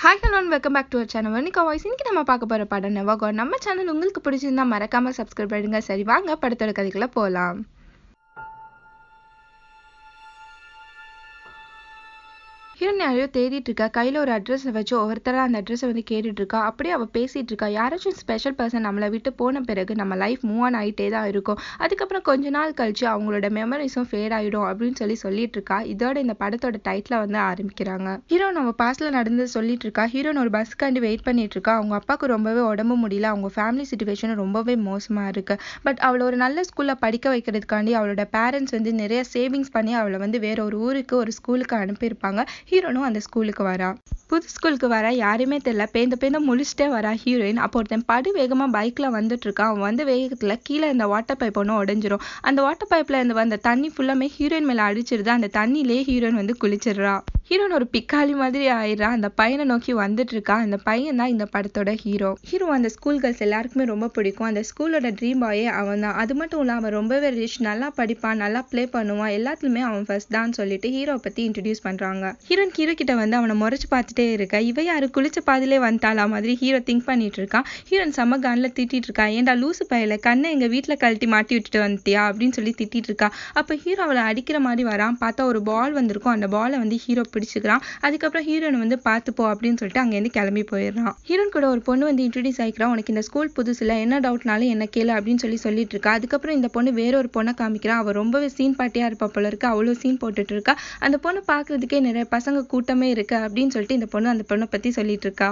Hi hello and welcome back to our channel. இன்னைக்கு voice இன்னைக்கு நம்ம பார்க்க போகிற படம் நெவர் காட். நம்ம சேனல் உங்களுக்கு பிடிச்சிருந்தா மறக்காமல் சப்ஸ்கிரைப் பண்ணுங்க. சரி வாங்க படத்தோட கதைக்குள்ள போகலாம். ஹீரோயின் யாரையோ தேடிட்டு இருக்கா. கையில் ஒரு அட்ரஸை வச்சு ஒவ்வொருத்தராக அந்த அட்ரஸை வந்து கேட்டுட்டு இருக்கா. அப்படியே அவள் பேசிகிட்டு இருக்கா. யாராச்சும் ஸ்பெஷல் பர்சன் நம்மளை விட்டு போன பிறகு நம்ம லைஃப் மூவ் ஆன் ஆகிட்டே தான் இருக்கும். அதுக்கப்புறம் கொஞ்ச நாள் கழிச்சு அவங்களோட மெமரிஸும் ஃபேட் ஆகிடும் அப்படின்னு சொல்லிட்டு இருக்கா. இதோட இந்த படத்தோட டைட்டில் வந்து ஆரம்பிக்கிறாங்க. ஹீரோ நம்ம பாஸ்டில் நடந்தது சொல்லிட்டு இருக்கா. ஹீரோன் ஒரு பஸ்க்காண்டி வெயிட் பண்ணிட்டு இருக்கா. அவங்க அப்பாவுக்கு ரொம்பவே உடம்பு முடியல. அவங்க ஃபேமிலி சிச்சுவேஷன் ரொம்பவே மோசமாக இருக்கு. பட் அவளை ஒரு நல்ல ஸ்கூலில் படிக்க வைக்கிறதுக்காண்டி அவளோட பேரண்ட்ஸ் வந்து நிறைய சேவிங்ஸ் பண்ணி அவளை வந்து வேற ஒரு ஊருக்கு ஒரு ஸ்கூலுக்கு அனுப்பியிருப்பாங்க. ஹீரோனும் அந்த ஸ்கூலுக்கு வரா. புது ஸ்கூலுக்கு வர யாருமே தெரியல. பேந்த முழிச்சிட்டே வரா ஹீரோயின். அப்போ ஒருத்தன் படு வேகமா பைக்ல வந்துட்டு இருக்கான். அவன் வந்து வேகத்துல கீழே இந்த வாட்டர் பைப் ஒன்று உடஞ்சிரும். அந்த வாட்டர் பைப்ல இருந்து வந்த தண்ணி ஃபுல்லாமே ஹீரோயின் மேல அடிச்சிருது. அந்த தண்ணியிலேயே ஹீரோயின் வந்து குளிச்சிடுறா. ஹீரோயின் ஒரு பிக்காளி மாதிரி ஆயிடுறா. அந்த பையனை நோக்கி வந்துட்டு இருக்கா. அந்த பையன் தான் இந்த படத்தோட ஹீரோ. ஹீரோ அந்த ஸ்கூல் கேர்ள்ஸ் எல்லாருக்குமே ரொம்ப பிடிக்கும். அந்த ஸ்கூலோட ட்ரீம் பாயே அவன் தான். அது மட்டும் இல்லாம அவன் ரொம்பவே ரிச், நல்லா படிப்பான், நல்லா பிளே பண்ணுவான், எல்லாத்துலயுமே அவன் ஃபர்ஸ்ட் தான் சொல்லிட்டு ஹீரோவை பத்தி இன்ட்ரடியூஸ் பண்றாங்க. ஹீரோயின் ஹீரோ கிட்ட வந்து அவனை முறைச்சு பார்த்துட்டே இருக்கா. இவ யாரு குளிச்ச பாதிலே வந்துட்டாளா மாதிரி ஹீரோ திங்க் பண்ணிட்டு இருக்கான். ஹீரோயின் செம்ம கான்ல திட்டிட்டு இருக்கா. ஏன்டா லூசு பையில கண்ணை எங்க வீட்டுல கழட்டி மாட்டி விட்டுட்டு வந்துட்டியா அப்படின்னு சொல்லி திட்டிட்டு இருக்கா. அப்ப ஹீரோ அவளை அடிக்கிற மாதிரி வரான். பார்த்தா ஒரு பால் வந்திருக்கும். அந்த பாலை வந்து ஹீரோ பிடிச்சிக்கிறான். அதுக்கப்புறம் ஹீரோயின் வந்து பார்த்துப்போ அப்படின்னு சொல்லிட்டு அங்கேருந்து கிளம்பி போயிடுறான். ஹீரோயின் கூட ஒரு பொண்ணு வந்து இன்ட்ரடியூஸ் ஆகிக்கிறான். உனக்கு இந்த ஸ்கூல் புதுசுல என்ன டவுட்னாலும் என்ன கேளு அப்படின்னு சொல்லிட்டு இருக்கா. அதுக்கப்புறம் இந்த பொண்ணு வேற ஒரு பொண்ணை காமிக்கிறான். அவ ரொம்பவே சீன் பாட்டியா இருப்பா போல இருக்கு. அவ்வளோ சீன் போட்டுட்டு இருக்கா. அந்த பொண்ணு பாக்குறதுக்கே நிறைய பசங்க கூட்டமே இருக்கு அப்படின்னு சொல்லிட்டு இந்த பொண்ணு அந்த பொண்ணை பத்தி சொல்லிட்டு இருக்கா.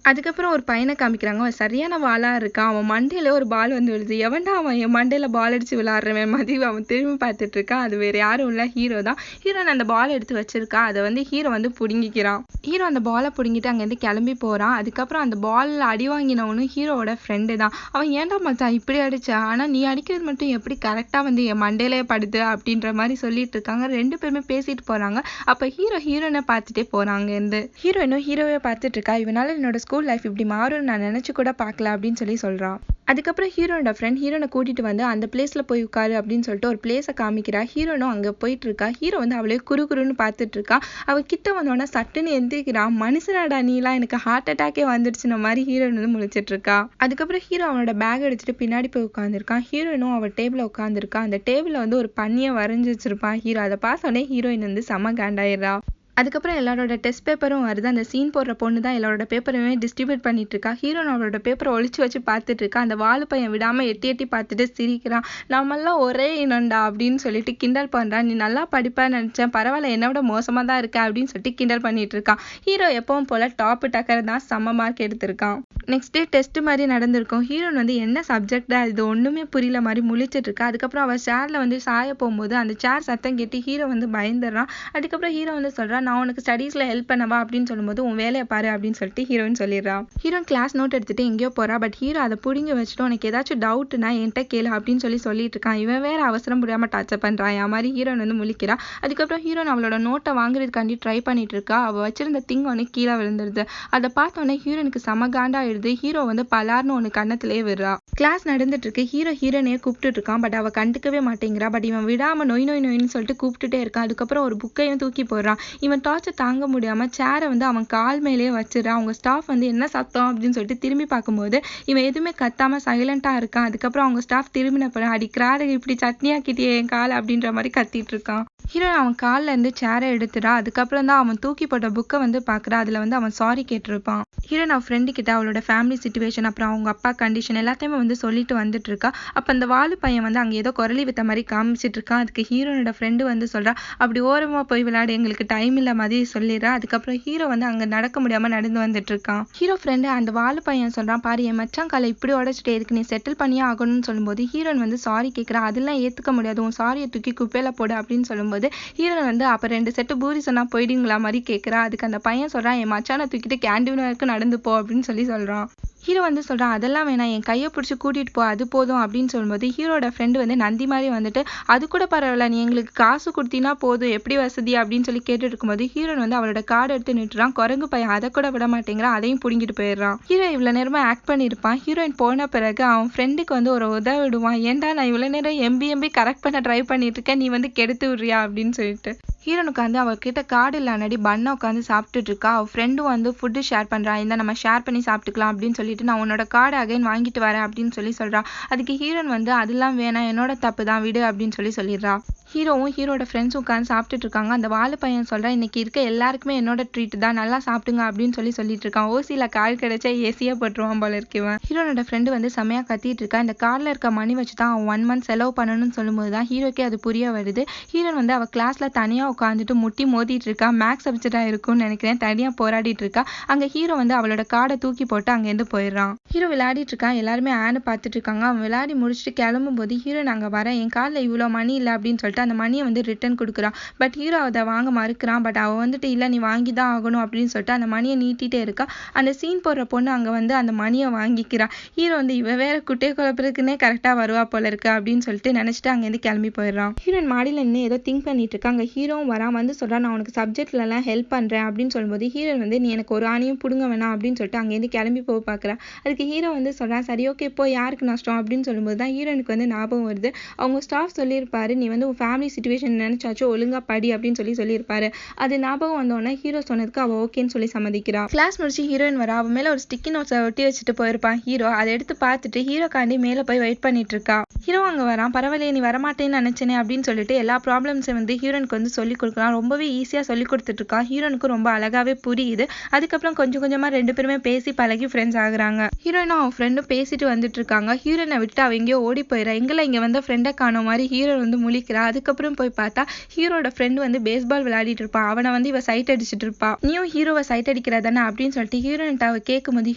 அதுக்கப்புறம் ஒரு பையனை காமிக்கிறாங்க. அவன் சரியான வாளா இருக்கான். அவன் மண்டையில ஒரு பால் வந்து விழுது. எவன்டா அவன் என் மண்டையில பால் அடிச்சு விளையாடுறவன் மாதிரி அவன் திரும்பி பார்த்துட்டு இருக்கான். அது வேற யாரும் இல்ல, ஹீரோ தான். ஹீரோன் அந்த பால் எடுத்து வச்சிருக்கா. அதை வந்து ஹீரோ வந்து புடுங்கிக்கிறான். ஹீரோ அந்த பாலை புடுங்கிட்டு அங்கேருந்து கிளம்பி போறான். அதுக்கப்புறம் அந்த பால்ல அடி வாங்கினவனும் ஹீரோவோட ஃப்ரெண்டு தான். அவன் ஏன்டா மச்சான் இப்படி அடிச்சா, ஆனா நீ அடிக்கிறது மட்டும் எப்படி கரெக்டா வந்து என் மண்டையிலே படுது அப்படின்ற மாதிரி சொல்லிட்டு இருக்காங்க. ரெண்டு பேருமே பேசிட்டு போறாங்க. அப்ப ஹீரோயினை பார்த்துட்டே போறாங்க. இருந்து ஹீரோயினும் ஹீரோவை பார்த்துட்டு இருக்கா. இவனால என்னோட ஸ்கூல் லைஃப் இப்படி மாறும் நான் நினைச்சு கூட பார்க்கல அப்படின்னு சொல்றான். அதுக்கப்புறம் ஹீரோனோட ஃப்ரெண்ட் ஹீரோனை கூட்டிட்டு வந்து அந்த பிளேஸ்ல போய் உட்காரு அப்படின்னு சொல்லிட்டு ஒரு பிளேஸை காமிக்கிறா. ஹீரோனும் அங்க போயிட்டு இருக்கா. ஹீரோ வந்து அவளே குறுன்னு பார்த்துட்டு இருக்கா. அவ கிட்ட வந்தோடனே சட்டுன்னு எந்திரிக்கிறான். மனுஷனாடா நீலாம், எனக்கு ஹார்ட் அட்டாக்கே வந்துடுச்சுன மாதிரி ஹீரோயின் வந்து முழிச்சிட்டு இருக்கா. அதுக்கப்புறம் ஹீரோ அவனோட பேக் எடுத்துட்டு பின்னாடி போய் உட்காந்துருக்கான். ஹீரோயினும் அவள் டேபிள்ல உட்காந்துருக்கா. அந்த டேபிள்ல வந்து ஒரு பன்னியை வரைஞ்சி வச்சிருப்பான் ஹீரோ. அதை பார்த்தோன்னே ஹீரோயின் வந்து செம காண்டாயிடுறா. அதுக்கப்புறம் எல்லாரோட டெஸ்ட் பேப்பரும் வருது. அந்த சீன் போடுற பொண்ணு தான் எல்லாரோட பேப்பருமே டிஸ்ட்ரிபியூட் பண்ணிட்டு இருக்கா. ஹீரோ அவளோட பேப்பரை ஒழிச்சு வச்சு பார்த்துட்டு இருக்கா. அந்த வாலு பையன் விடாம எட்டி பார்த்துட்டு சிரிக்கிறான். நம்மெல்லாம் ஒரே இனம்டா அப்படின்னு சொல்லிட்டு கிண்டல் பண்றான். நீ நல்லா படிப்பான்னு நினைச்சேன், பரவாயில்ல என்னை விட மோசமா தான் இருக்க அப்படின்னு சொல்லிட்டு கிண்டல் பண்ணிட்டு இருக்கான். ஹீரோ எப்பவும் போல டாப் டக்கர் தான், செம்ம மார்க் எடுத்திருக்கான். நெக்ஸ்ட் டே டெஸ்ட் மாதிரி நடந்திருக்கும். ஹீரோன் வந்து என்ன சப்ஜெக்டா இது ஒண்ணுமே புரியல மாதிரி முழிச்சிட்டு இருக்கா. அதுக்கப்புறம் அவள் சேர்ல வந்து சாய போகும்போது அந்த சேர் சத்தம் கேட்டு ஹீரோ வந்து பயந்துடுறான். அதுக்கப்புறம் ஹீரோ வந்து சொல்றான், நான் உனக்கு ஸ்டடீஸ்ல ஹெல்ப் பண்ணவா அப்படின்னு சொல்லும்போது உன் வேலையை பாரு அப்படின்னு சொல்லிட்டு ஹீரோயின் சொல்லிடுறா. ஹீரோயின் கிளாஸ் நோட் எடுத்துட்டு எங்கேயோ போறா. பட் ஹீரோ அதை புடிங்க வச்சுட்டு உனக்கு ஏதாச்சும் டவுட்னா என்கிட்ட கேளு அப்படின்னு சொல்லிட்டு இருக்கான். இவன் வேற அவசரம் புரியாம டார்ச்சர் பண்றான் யா மாதிரி ஹீரோயின் வந்து முழிக்கிறா. அதுக்கப்புறம் ஹீரோயின் அவளோட நோட்டை வாங்குறதுக்காண்டி ட்ரை பண்ணிட்டு இருக்கா. அவள் வச்சிருந்த திங் ஒன்று கீழே விழுந்துருது. அதை பார்த்தோன்னே ஹீரோனுக்கு சமகாண்டா ஆயிடுது. ஹீரோ வந்து பலார்னு ஒன்று கண்ணத்திலேயே விடுறா. கிளாஸ் நடந்துட்டு இருக்கு. ஹீரோ ஹீரோனையே கூப்பிட்டு இருக்கான். பட் அவ கண்டுக்கவே மாட்டேங்கிறா. பட் இவன் விடாம நொய்னு சொல்லிட்டு கூப்பிட்டுட்டே இருக்கான். அதுக்கப்புறம் ஒரு புக்கையும் தூக்கி போடுறான். இவன் டார்ச்சர் தாங்க முடியாம சேரை வந்து அவன் கால் மேலேயே வச்சிடறான். அவங்க ஸ்டாஃப் வந்து என்ன சத்தம் அப்படின்னு சொல்லிட்டு திரும்பி பார்க்கும்போது இவன் எதுவுமே கத்தாம சைலண்டா இருக்கான். அதுக்கப்புறம் அவங்க ஸ்டாஃப் திரும்பின போற அடிக்கிறாரு, இப்படி சட்னியாக்கிட்டே என் கால் அப்படின்ற மாதிரி கத்திட்டு இருக்கான். ஹீரோ அவன் காலில் இருந்து சேரை எடுத்துடா. அதுக்கப்புறம் தான் அவன் தூக்கி போட்ட புக்கை வந்து பார்க்குறா. அதில் வந்து அவன் சாரி கேட்டிருப்பான். ஹீரோ நான் ஃப்ரெண்டு கிட்ட அவளோட ஃபேமிலி சிச்சுவேஷன் அப்புறம் அவங்க அப்பா கண்டிஷன் எல்லாத்தையுமே வந்து சொல்லிட்டு வந்துட்டு இருக்கா. அப்போ அந்த வாலு பையன் வந்து அங்கே ஏதோ குரலி வித்த மாதிரி காமிச்சிட்டு இருக்கான். அதுக்கு ஹீரோனோட ஃப்ரெண்டு வந்து சொல்றா, அப்படி ஓரமாக போய் விளையாடு, எங்களுக்கு டைம் இல்லை மாதிரி சொல்லிடுறா. அதுக்கப்புறம் ஹீரோ வந்து அங்கே நடக்க முடியாமல் நடந்து வந்துட்டு இருக்கான். ஹீரோ ஃப்ரெண்டு அந்த வாலு பையன் சொல்றான், பாரு என் மச்சான் காலை இப்படி உடச்சிட்டு இதுக்கு நீ செட்டில் பண்ணியே ஆகணும்னு சொல்லும்போது ஹீரோன் வந்து சாரி கேட்குறா. அதெல்லாம் ஏற்றுக்க முடியாது, உன் சாரியை தூக்கி குப்பையில போடு அப்படின்னு சொல்லும்போது ஹீரோ வந்து அப்ப 2 செட்டு பூரி சொன்னா போயிடுங்களா மாதிரி கேட்கிறா. அதுக்கு அந்த பையன் சொல்றான், என் மச்சானை தூக்கிட்டு கேண்டீன் வரைக்கும் நடந்து போ அப்படின்னு சொல்றான். ஹீரோ வந்து சொல்றான், அதெல்லாம் வேணாம், என் கையை பிடிச்சி கூட்டிட்டு போ அது போதும் அப்படின்னு சொல்லும்போது ஹீரோட ஃப்ரெண்டு வந்து நந்தி மாதிரி வந்துட்டு அது கூட பரவாயில்ல, நீ எங்களுக்கு காசு கொடுத்தீங்கன்னா போதும், எப்படி வசதி அப்படின்னு சொல்லி கேட்டுட்டு இருக்கும்போது ஹீரோன் வந்து அவளோட கார்டு எடுத்து நிட்டுறான். குரங்கு பையன் அதை கூட விட மாட்டேங்கிறான். அதையும் பிடிங்கிட்டு போயிடுறான். ஹீரோ இவ்வளவு நேரமா ஆக்ட் பண்ணியிருப்பான். ஹீரோயின் போன பிறகு அவன் ஃப்ரெண்டுக்கு வந்து ஒரு உதவிடுவான். ஏன்டா நான் இவ்வளவு நேரம் எம்பி கரெக்ட் பண்ண ட்ரை பண்ணிட்டு இருக்கேன், நீ வந்து கெடுத்து விடுறியா அப்படின்னு சொல்லிட்டு ஹீரோன் உட்காந்து அவகிட்ட கார்டு இல்லாடி பண்ணை உட்காந்து சாப்பிட்டுட்டு இருக்கா. அவள் ஃப்ரெண்டும் வந்து ஃபுட்டு ஷேர் பண்ணுறா. இந்த நம்ம ஷேர் பண்ணி சாப்பிட்டுக்கலாம் அப்படின்னு சொல்லிட்டு நான் உன்னோட கார்டு அகைன் வாங்கிட்டு வரேன் அப்படின்னு சொல்கிறா. அதுக்கு ஹீரோன் வந்து அதெல்லாம் வேணாம், என்னோட தப்பு தான், விடு அப்படின்னு சொல்லிடுறா. ஹீரோவும் ஹீரோட ஃப்ரெண்ட்ஸும் உட்காந்து சாப்பிட்டுட்டு இருக்காங்க. அந்த வாலு பையன் சொல்கிறான், இன்னைக்கு இருக்க எல்லாருக்குமே என்னோட ட்ரீட் தான், நல்லா சாப்பிடுங்க அப்படின்னு சொல்லிட்டு இருக்கான். ஓசியில் கால் கிடைச்சா ஏசியாக போட்டுருவான் போல இருக்கவன். ஹீரோனோட ஃப்ரெண்டு வந்து செமையாக கத்திட்டு இருக்கா. இந்த கார்டில் இருக்க மணி வச்சு தான் அவன் 1 month செலவு பண்ணணும்னு சொல்லும்போது தான் ஹீரோக்கே அது புரிய வருது. ஹீரோன் வந்து அவள் கிளாஸில் தனியாக உட்காந்துட்டு முட்டி மோதிட்டு இருக்கா. மேக்ஸ் சப்ஜெக்டாக இருக்கும்னு நினைக்கிறேன். தனியாக போராடிட்டு இருக்கா. அங்கே ஹீரோ வந்து அவளோட கார்டை தூக்கி போட்டு அங்கேருந்து போயிடுறான். ஹீரோ விளையாடிட்டு இருக்கான். எல்லாருமே ஆன்னு பார்த்துட்டு இருக்காங்க. அவன் விளையாடி முடிச்சுட்டு கிளம்பும் போது ஹீரோன் அங்கே வரேன், என் காலில் இவ்வளோ மணி இல்லை அப்படின்னு சொல்லிட்டு அந்த மணியை வந்து ரிட்டர்ன் கொடுக்குறான். பட் ஹீரோ அதை வாங்க மறுக்கிறான். பட் அவன் வந்துட்டு இல்லை, நீ வாங்கி தான் ஆகணும் அப்படின்னு சொல்லிட்டு அந்த மணியை நீட்டிகிட்டே இருக்கா. அந்த சீன் போடுற பொண்ணு அங்கே வந்து அந்த மணியை வாங்கிக்கிறான். ஹீரோ வந்து இவ வேற குட்டையை குழப்பறதுக்குன்னே கரெக்டாக வருவா போல இருக்கு அப்படின்னு சொல்லிட்டு நினச்சிட்டு அங்கேருந்து கிளம்பி போயிடுறான். ஹீரோயின் மாடியில் நின்று ஏதோ திங்க் பண்ணிட்டு இருக்கா. அங்கே ஹீரோவும் வரான். வந்து சொல்கிறான், நான் உனக்கு சப்ஜெக்ட்லலாம் ஹெல்ப் பண்ணுறேன் அப்படின்னு சொல்லும்போது ஹீரோயின் வந்து நீ எனக்கு ஒரு ஆணியும் பிடுங்க வேணாம் அப்படின்னு சொல்லிட்டு அங்கேருந்து கிளம்பி போக பார்க்குறான். அதுக்கு ஹீரோ வந்து சொல்கிறான், சரி ஓகே இப்போ யாருக்கு நஷ்டம் அப்படின்னு சொல்லும்போது தான் ஹீரோனுக்கு வந்து ஞாபகம் வருது. அவங்க ஸ்டாஃப் சொல்லியிருப்பாரு, நீ வந்து உன் ஃபேமிலி சிச்சுவேஷன் நினைச்சாச்சும் ஒழுங்கா படி அப்படின்னு சொல்லியிருப்பாரு. அது ஞாபகம் வந்தோடனே ஹீரோ சொன்னதுக்கு அவள் ஓகேன்னு சொல்லி சம்மதிக்கிறா. கிளாஸ் முடிச்சு ஹீரோயின் வரா. அவன் மேலே ஒரு ஸ்டிக்கி நோட்ஸை ஒட்டி வச்சுட்டு போயிருப்பான் ஹீரோ. அதை எடுத்து பார்த்துட்டு ஹீரோக்காண்டி மேலே போய் வெயிட் பண்ணிட்டு இருக்கா. ஹீரோ அங்கே வரான். பரவாயில்லையே, நீ வரமாட்டேன்னு நினைச்சேனே அப்படின்னு சொல்லிட்டு எல்லா ப்ராப்ளம்ஸை வந்து ஹீரோனுக்கு வந்து சொல்லி கொடுக்குறான். ரொம்பவே ஈஸியாக சொல்லி கொடுத்துட்டு இருக்கான். ஹீரோனுக்கு ரொம்ப அழகாவே புரியுது. அதுக்கப்புறம் கொஞ்சம் கொஞ்சமாக 2 பேருமே பேசி பழகி ஃப்ரெண்ட்ஸ் ஆகுறாங்க. ஹீரோயினும் அவன் ஃப்ரெண்டும் பேசிட்டு வந்துட்டு இருக்காங்க. ஹீரோயினை விட்டு அவ எங்கேயோ ஓடி போயிடா. எங்களை இங்கே வந்து ஃப்ரெண்டை காணும் மாதிரி ஹீரோ வந்து முழிக்கிறா. அதுக்கப்புறம் போய் பார்த்தா ஹீரோட ஃப்ரெண்டு வந்து பேஸ்பால் விளையாடிட்டு இருப்பான். அவனை வந்து இவ சைட் அடிச்சுட்டு இருப்பா. நீயும் ஹீரோவை சைட் அடிக்கிறதானே அப்படின்னு சொல்லிட்டு ஹீரோயின்ட்ட அவ கேட்கும்போது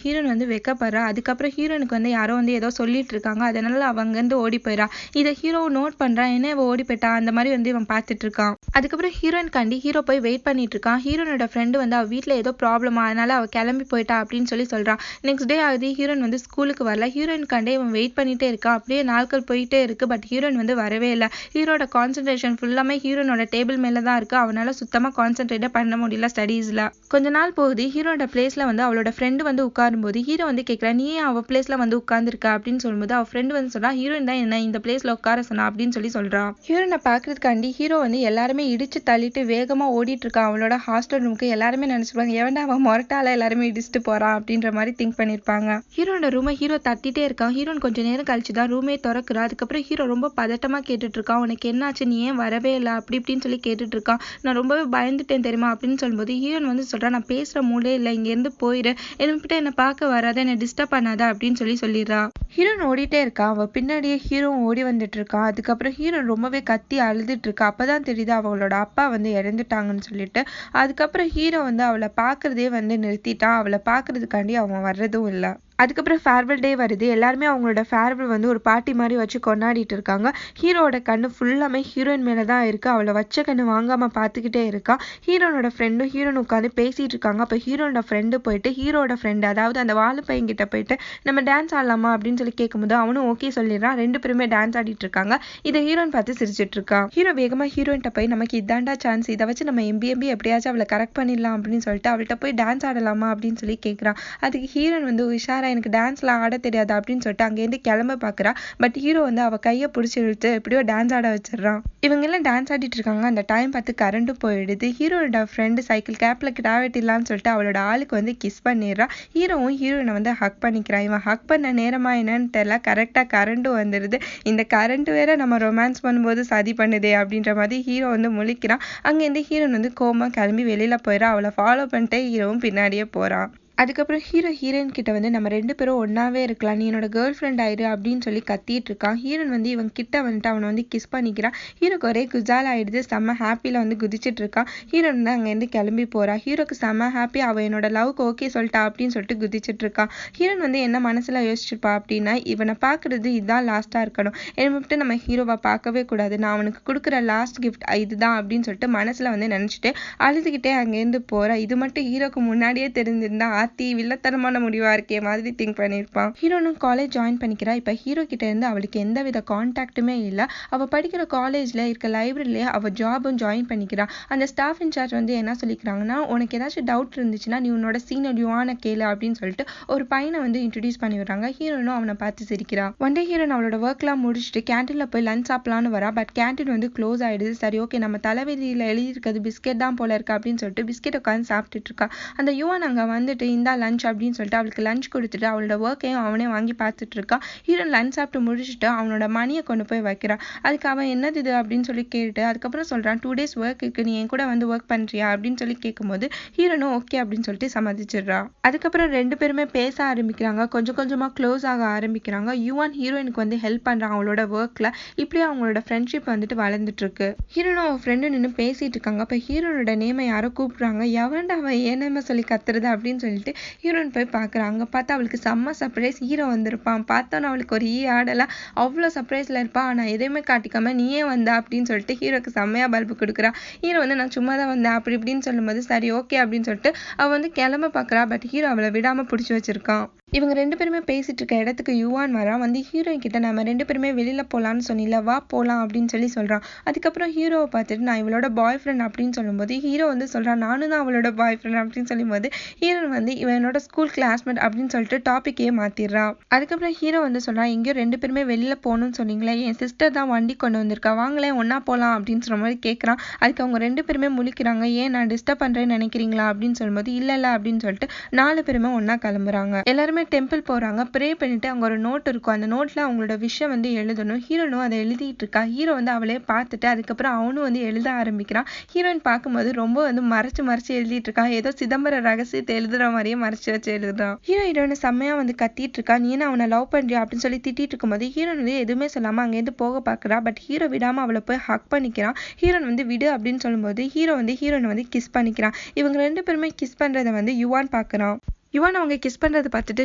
ஹீரோயின் வந்து வெக்கப்படுறா. அதுக்கப்புறம் ஹீரோனுக்கு வந்து யாரோ வந்து ஏதோ சொல்லிட்டு இருக்காங்க. அதனால அவங்க வந்து ஓடி போயிடா. இதை ஹீரோ நோட் பண்றான். என்ன இவ ஓடி போயிட்டா அந்த மாதிரி வந்து இவன் பார்த்துட்டு இருக்கான். அதுக்கப்புறம் ஹீரோயின் காண்டி ஹீரோ போய் வெயிட் பண்ணிட்டு இருக்கான். ஹீரோனோட ஃப்ரெண்டு வந்து அவ வீட்டில் ஏதோ ப்ராப்ளமா, அதனால அவ கிளம்பி போயிட்டா அப்படின்னு சொல்றான். நெக்ஸ்ட் டே ஆகுது. ஹீரோயின் வந்து ஸ்கூலுக்கு வரல. ஹீரோயின் காண்டே இவன் வெயிட் பண்ணிட்டே இருக்கான். அப்படியே நாட்கள் போயிட்டே இருக்கு. பட் ஹீரோயின் வந்து வரவே இல்லை. ஹீரோட கான்சென்ட்ரேஷன் ஃபுல்லாமே ஹீரோனோட டேபிள் மேல தான் இருக்கு. அவனால சுத்தமா கான்சென்ட்ரேட்டே பண்ண முடியல ஸ்டடீஸ்ல. கொஞ்ச நாள் போகுது. ஹீரோட பிளேஸ்ல வந்து அவளோட ஃப்ரெண்டு வந்து உட்காரும் போது ஹீரோ வந்து கேட்கிறா, நீ அவ பிளேஸ்ல வந்து உட்கார்ந்துருக்க அப்படின்னு சொல்லும்போது அவ ஃப்ரெண்டு வந்து சொல்றா, ஹீரோயின் தான் என்ன இந்த பிளேஸ்ல உட்கார சொன்னா அப்படின்னு சொல்றா. ஹீரோனை பாக்குறதுக்காண்டி ஹீரோ வந்து எல்லாருமே இடிச்சு தள்ளிட்டு வேகமா ஓடிட்டு இருக்கான் அவளோட ஹாஸ்டல் ரூமுக்கு. எல்லாருமே நினைச்சிருப்பாங்க, எவன்டா அவன் மொரட்டால எல்லாருமே இடிச்சுட்டு போறான் அப்படின்ற மாதிரி திங்க் பண்ணிருப்பாங்க. ஹீரோட ரூமை ஹீரோ தட்டிட்டே இருக்கான். ஹீரோன் கொஞ்சம் நேரம் கழிச்சுதான் ரூமே திறக்கிறா. அதுக்கப்புறம் ஹீரோ ரொம்ப பதட்டமா கேட்டுட்டு இருக்கான், உனக்கு என்னாச்சு, நீ ஏன் வரவே இல்லை அப்படி இப்படின்னு சொல்லி கேட்டுட்டு இருக்கான். நான் ரொம்பவே பயந்துட்டேன் தெரியுமா அப்படின்னு சொல்லும்போது ஹீரோன் வந்து சொல்றான், நான் பேசுற மூடே இல்லை, இங்க இருந்து போயிரு, என்கிட்ட என்ன பார்க்க வராத, என்ன டிஸ்டர்ப் பண்ணாத அப்படின்னு சொல்லிடுறா. ஹீரோன் ஓடிட்டே இருக்கா. அவ பின்னாடியே ஹீரோ ஓடி வந்துட்டு இருக்கான். அதுக்கப்புறம் ஹீரோன் ரொம்பவே கத்தி அழுதுட்டு இருக்கா. அப்பதான் தெரியுது அவளோட அப்பா வந்து இறந்துட்டாங்கன்னு சொல்லிட்டு. அதுக்கப்புறம் ஹீரோ வந்து அவளை பாக்குறதே வந்து நிறுத்திட்டான். அவளை பாக்குறதுக்காண்டி அவன் வர்றதும் இல்லை. அதுக்கப்புறம் ஃபேர்வெல் டே வருது. எல்லாருமே அவங்களோட ஃபேர்வெல் வந்து ஒரு பார்ட்டி மாதிரி வச்சு கொண்டாடிட்டு இருக்காங்க. ஹீரோட கண்ணு ஃபுல்லாமே ஹீரோயின் மேலே தான் இருக்கு. அவளை வச்ச கண்ணு வாங்காம பார்த்துக்கிட்டே இருக்கா. ஹீரோனோட ஃப்ரெண்டும் ஹீரோன் உட்காந்து பேசிட்டு இருக்காங்க. அப்போ ஹீரோனோட ஃப்ரெண்டு போயிட்டு ஹீரோட ஃப்ரெண்டு அதாவது அந்த வாலு பையன்கிட்ட போயிட்டு நம்ம டான்ஸ் ஆடலாமா அப்படின்னு சொல்லி கேட்கும்போது அவனும் ஓகே சொல்லிடுறான். 2 பேருமே டான்ஸ் ஆடிட்டு இருக்காங்க. இதை ஹீரோயின் பார்த்து சிரிச்சிட்டு இருக்கா. ஹீரோ வேகமா ஹீரோயின்ட்ட போய் நமக்கு இதாண்டா சான்ஸ், இதை வச்சு நம்ம எம்பி எப்படியாச்சும் அவளை கரெக்ட் பண்ணிடலாம் அப்படின்னு சொல்லிட்டு அவள்கிட்ட போய் டான்ஸ் ஆடலாமா அப்படின்னு சொல்லி கேட்குறான். அதுக்கு ஹீரோயின் வந்து உஷாரா, எனக்கு டான்ஸ்லாம் ஆட தெரியாது அப்படின்னு சொல்லிட்டு அங்கேருந்து கிளம்ப பார்க்குறா. பட் ஹீரோ வந்து அவள் கையை பிடிச்சி இழுத்து எப்படியோ டான்ஸ் ஆட வச்சிடறான். இவங்க எல்லாம் டான்ஸ் ஆடிட்டு இருக்காங்க. அந்த டைம் பார்த்து கரண்ட்டும் போயிடுது. ஹீரோட ஃப்ரெண்டு சைக்கிள் கேப்ல கிராவிட்டிலான்னு சொல்லிட்டு அவளோட ஆளுக்கு வந்து கிஸ் பண்ணிடுறான். ஹீரோவும் ஹீரோயினை வந்து ஹக் பண்ணிக்கிறான். இவன் ஹக் பண்ண நேரமா என்னன்னு தெரியல, கரெக்டாக கரண்ட்டும் வந்துடுது. இந்த கரண்ட் வேற நம்ம ரொமான்ஸ் பண்ணும்போது சதி பண்ணுதே அப்படின்ற மாதிரி ஹீரோ வந்து முழிக்கிறான். அங்கேருந்து ஹீரோயின் வந்து கோமா கிளம்பி வெளியில போயிடா. அவளை ஃபாலோ பண்ணிட்டு ஹீரோவும் பின்னாடியே போறான். அதுக்கப்புறம் ஹீரோ ஹீரோயின் கிட்ட வந்து நம்ம 2 பேரும் ஒன்னாவே இருக்கலாம், நீ என்னோட கேர்ள் ஃப்ரெண்ட் ஆயிரு அப்படின்னு சொல்லி கத்திட்டு இருக்கான். ஹீரோயின் வந்து இவன் கிட்ட வந்துட்டு அவனை வந்து கிஸ் பண்ணிக்கிறான். ஹீரோக்கு ஒரே குஜால் ஆயிடுது. செம்ம ஹாப்பியில் வந்து குதிச்சிட்டு இருக்கான். ஹீரோயின் வந்து அங்கேருந்து கிளம்பி போறா. ஹீரோக்கு செம்ம ஹாப்பி, அவன் என்னோட லவ்க்கு ஓகே சொல்லிட்டா அப்படின்னு சொல்லிட்டு குதிச்சிட்டு இருக்கான். ஹீரோயின் வந்து என்ன மனசுல யோசிச்சிருப்பா அப்படின்னா, இவனை பாக்குறது இதுதான் லாஸ்டா இருக்கணும், என்னை விட்டு நம்ம ஹீரோவை பார்க்கவே கூடாது, நான் அவனுக்கு கொடுக்குற லாஸ்ட் கிஃப்ட் இதுதான் அப்படின்னு சொல்லிட்டு மனசுல வந்து நினைச்சிட்டு அழுதுகிட்டே அங்கேருந்து போறா. இது மட்டும் ஹீரோக்கு முன்னாடியே தெரிஞ்சிருந்தா ஆத்தி வில்லத்தனமான முடிவா இருக்கே மாதிரி திங்க் பண்ணியிருப்பான். ஹீரோனும் காலேஜ் ஜாயின் பண்ணிக்கிறா. இப்போ ஹீரோ கிட்ட இருந்து அவளுக்கு எந்தவித கான்டாக்டுமே இல்லை. அவள் படிக்கிற காலேஜில் இருக்க லைப்ரரியிலே அவள் ஜாபும் ஜாயின் பண்ணிக்கிறா. அந்த ஸ்டாஃப் இன்சார்ஜ் வந்து என்ன சொல்லிக்கிறாங்கன்னா, உனக்கு ஏதாச்சும் டவுட் இருந்துச்சுன்னா நீ உன்னோட சீனியர் யுவானை கேளு அப்படின்னு சொல்லிட்டு ஒரு பையனை வந்து இன்ட்ரடியூஸ் பண்ணி விடுறாங்க. ஹீரோனும் அவனை பார்த்து சிரிக்கிறா. ஒன் டே ஹீரோன் அவளோட ஒர்க்லாம் முடிச்சுட்டு கேன்டீனில் போய் லஞ்ச் சாப்பிடலான்னு வரா. பட் கேன்டீன் வந்து க்ளோஸ் ஆயிடுது. சரி ஓகே, நம்ம தலைவலியில் எழுதியிருக்கிறது பிஸ்கெட் தான் போல இருக்கு அப்படின்னு சொல்லிட்டு பிஸ்கெட் உட்காந்து சாப்பிட்டுட்டு இருக்கா. அந்த யுவான் அங்கே வந்துட்டு இந்தா லஞ்ச் அப்படின்னு சொல்லிட்டு அவளுக்கு லஞ்ச் கொடுத்துட்டு அவளோட ஒர்க்கையும் அவனே வாங்கி பார்த்துட்டு இருக்கா. ஹீரோன் லஞ்ச் சாப்பிட்டு முடிச்சுட்டு அவனோட மணியை கொண்டு போய் வைக்கிறா. அதுக்கு அவன் என்னது இது அப்படின்னு சொல்லி கேட்டு அதுக்கப்புறம் சொல்றான், 2 days ஒர்க் இருக்கு, நீ என் கூட வந்து ஒர்க் பண்றியா அப்படின்னு சொல்லி கேட்கும்போது ஹீரோனும் ஓகே அப்படின்னு சொல்லிட்டு சம்மதிச்சிடுறா. அதுக்கப்புறம் 2 பேருமே பேச ஆரம்பிக்கிறாங்க. கொஞ்சம் கொஞ்சமா க்ளோஸ் ஆக ஆரம்பிக்கிறாங்க. யுவான் ஹீரோயினுக்கு வந்து ஹெல்ப் பண்றான் அவளோட ஒர்க்ல. இப்படியே அவங்களோட ஃப்ரெண்ட்ஷிப் வந்துட்டு வளர்ந்துட்டு இருக்கு. ஹீரோனும் அவன் ஃப்ரெண்டு நின்று பேசிட்டு இருக்காங்க. அப்ப ஹீரோனோட நேமை யாரோ கூப்பிடுறாங்க. எவன்டா அவன் ஏன் நேமை சொல்லி கத்துறது அப்படின்னு சொல்லிட்டு ஹீரோயின் போய் பாக்குறாங்க. அங்க பார்த்தா அவளுக்கு செம்ம சர்ப்ரைஸ், ஹீரோ வந்திருப்பான். பார்த்தோன்னு அவளுக்கு ஒரு ஆடலாம், அவ்வளோ சர்ப்ரைஸ்ல இருப்பான். ஆனா எதையுமே காட்டிக்காம நீயே வந்தா அப்படின்னு சொல்லிட்டு ஹீரோக்கு செம்மையா பல்பு கொடுக்குறா. ஹீரோ வந்து நான் சும்மா தான் வந்தேன் அப்படி இப்படின்னு சொல்லும்போது சரி ஓகே அப்படின்னு சொல்லிட்டு அவ வந்து கிளம்ப பாக்குறா. பட் ஹீரோ அவளை விடாம பிடிச்சி வச்சிருக்கான். இவங்க 2 பேருமே பேசிட்டு இருக்க இடத்துக்கு யுவான் வரா. வந்து ஹீரோயின் கிட்ட நம்ம 2 பேருமே வெளியில போலான்னு சொன்னில, வா போலாம் அப்படின்னு சொல்லி சொல்றான். அதுக்கப்புறம் ஹீரோவை பார்த்துட்டு நான் இவளோட பாய் ஃப்ரெண்ட் அப்படின்னு சொல்லும்போது ஹீரோ வந்து சொல்றான், நானும் தான் அவளோட பாய் ஃப்ரெண்ட் அப்படின்னு சொல்லும்போது ஹீரோயின் வந்து இவனோட ஸ்கூல் கிளாஸ்மேட் அப்படின்னு சொல்லிட்டு டாபிக்கே மாத்திடுறா. அதுக்கப்புறம் ஹீரோ வந்து சொல்றான், எங்கேயோ 2 பேருமே வெளியில போகணும்னு சொன்னீங்களே, என் சிஸ்டர் தான் வண்டி கொண்டு வந்திருக்கா, வாங்களே ஒன்னா போலாம் அப்படின்னு சொல்ற மாதிரி கேட்கறான். அதுக்கு அவங்க 2 பேருமே முழிக்கிறாங்க. ஏன் நான் டிஸ்டர்ப் பண்றேன்னு நினைக்கிறீங்களா அப்படின்னு சொல்லும்போது இல்ல அப்படின்னு சொல்லிட்டு 4 பேருமே ஒன்னா கிளம்புறாங்க. எல்லாருமே டெம்பிள் போறாங்க. ப்ரே பண்ணிட்டு அங்க ஒரு நோட் இருக்கும். அந்த நோட்ல அவங்களோட விஷயம் வந்து எழுதணும். ஹீரோனும் அதை எழுதிட்டு இருக்கா. ஹீரோ வந்து அவளே பார்த்துட்டு அதுக்கப்புறம் அவனும் வந்து எழுத ஆரம்பிக்கிறான். ஹீரோயின் பார்க்கும்போது ரொம்ப வந்து மறைச்சு எழுதிட்டு இருக்கா. ஏதோ சிதம்பர ரகசியத்தை எழுதுற மாதிரியே மறைச்சு வச்சு எழுதுறான். ஹீரோயின் செம்மையா வந்து கத்திட்டு இருக்கா. நீ என்ன அவனை லவ் பண்றியா அப்படின்னு சொல்லி திட்டிட்டு இருக்கும்போது ஹீரோயின் வந்து எதுவுமே சொல்லாம அங்கேருந்து போக பாக்குறா. பட் ஹீரோ விடாம அவளை போய் ஹக் பண்ணிக்கிறான். ஹீரோயின் வந்து விடு அப்படின்னு சொல்லும்போது ஹீரோ வந்து ஹீரோயின் வந்து கிஸ் பண்ணிக்கிறான். இவங்க 2 பேருமே கிஸ் பண்றதை வந்து யுவான் பார்க்கறான். யுவான் அவங்க கிஸ் பண்றதை பார்த்துட்டு